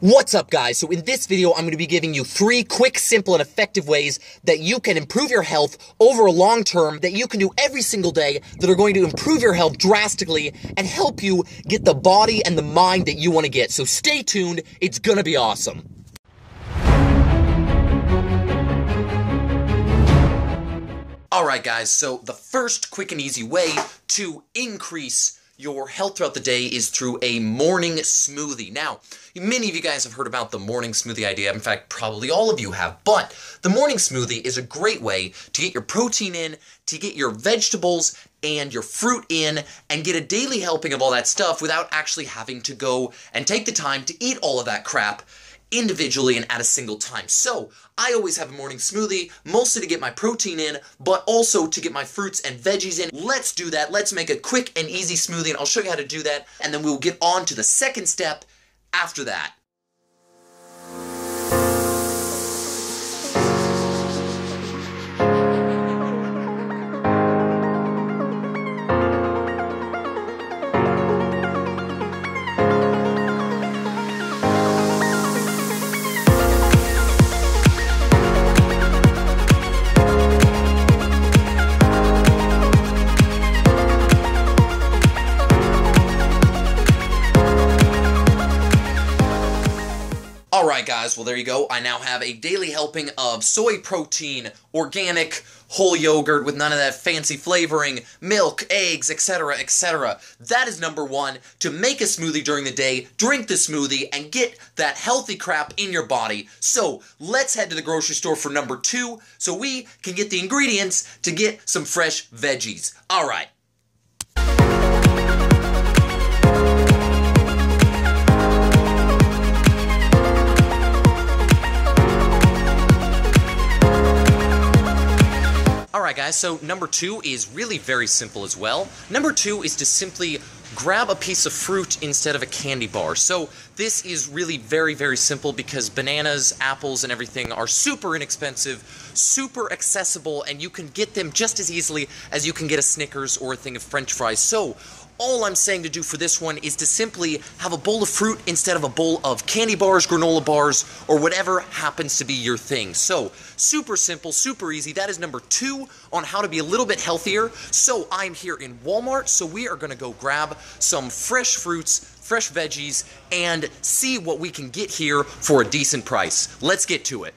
What's up, guys? So in this video, I'm going to be giving you 3 quick, simple, and effective ways that you can improve your health over a long term, that you can do every single day, that are going to improve your health drastically and help you get the body and the mind that you want to get. So stay tuned. It's going to be awesome. Alright guys, so the first quick and easy way to increase your health throughout the day is through a morning smoothie. Now, many of you guys have heard about the morning smoothie idea. In fact, probably all of you have. But the morning smoothie is a great way to get your protein in, to get your vegetables and your fruit in, and get a daily helping of all that stuff without actually having to go and take the time to eat all of that crap individually and at a single time. So, I always have a morning smoothie, mostly to get my protein in, but also to get my fruits and veggies in. Let's do that. Let's make a quick and easy smoothie, and I'll show you how to do that, and then we'll get on to the second step after that. Alright guys, well there you go. I now have a daily helping of soy protein, organic, whole yogurt with none of that fancy flavoring, milk, eggs, etc., etc. That is number 1, to make a smoothie during the day, drink the smoothie, and get that healthy crap in your body. So, let's head to the grocery store for number 2, so we can get the ingredients to get some fresh veggies. Alright. Alright guys, so number 2 is really very simple as well. Number 2 is to simply grab a piece of fruit instead of a candy bar. So this is really very, very simple because bananas, apples, and everything are super inexpensive, super accessible, and you can get them just as easily as you can get a Snickers or a thing of French fries. So all I'm saying to do for this one is to simply have a bowl of fruit instead of a bowl of candy bars, granola bars, or whatever happens to be your thing. So, super simple, super easy. That is number 2 on how to be a little bit healthier. So, I'm here in Walmart, so we are going to go grab some fresh fruits, fresh veggies, and see what we can get here for a decent price. Let's get to it.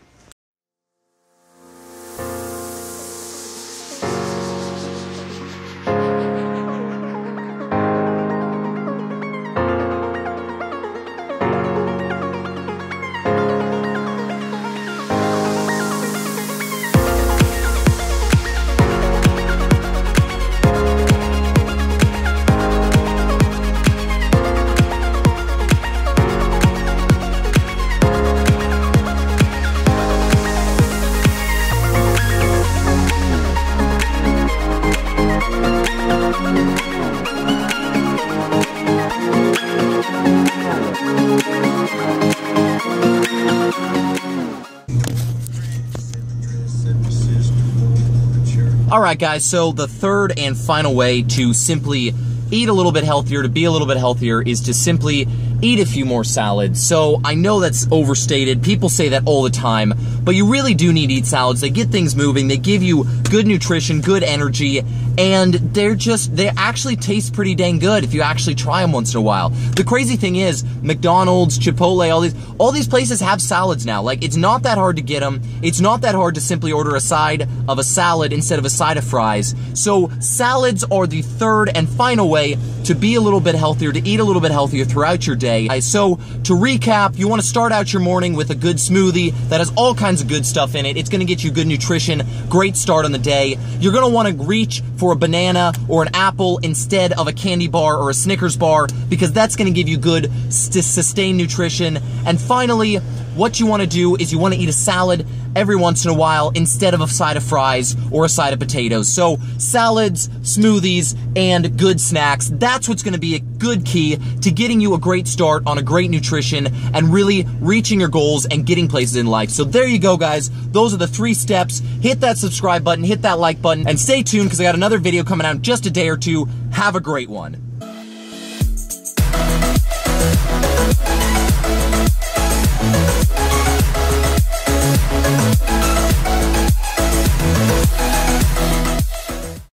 Alright guys, so the third and final way to simply eat a little bit healthier, to be a little bit healthier, is to simply eat a few more salads. So I know that's overstated, people say that all the time, but you really do need to eat salads. They get things moving, they give you good nutrition, good energy, and they actually taste pretty dang good if you actually try them once in a while. The crazy thing is, McDonald's, Chipotle, all these places have salads now. Like, it's not that hard to get them. It's not that hard to simply order a side of a salad instead of a side of fries. So salads are the third and final way to be a little bit healthier, to eat a little bit healthier throughout your day. So to recap, you want to start out your morning with a good smoothie that has all kinds of good stuff in it. It's going to get you good nutrition, great start on the day. You're going to want to reach for a banana or an apple instead of a candy bar or a Snickers bar, because that's going to give you good sustained nutrition. And finally, what you want to do is you want to eat a salad every once in a while instead of a side of fries or a side of potatoes. So salads, smoothies, and good snacks, that's what's going to be a good key to getting you a great start on a great nutrition and really reaching your goals and getting places in life. So there you go, guys. Those are the 3 steps. Hit that subscribe button, hit that like button, and stay tuned because I got another video coming out in just a day or two. Have a great one.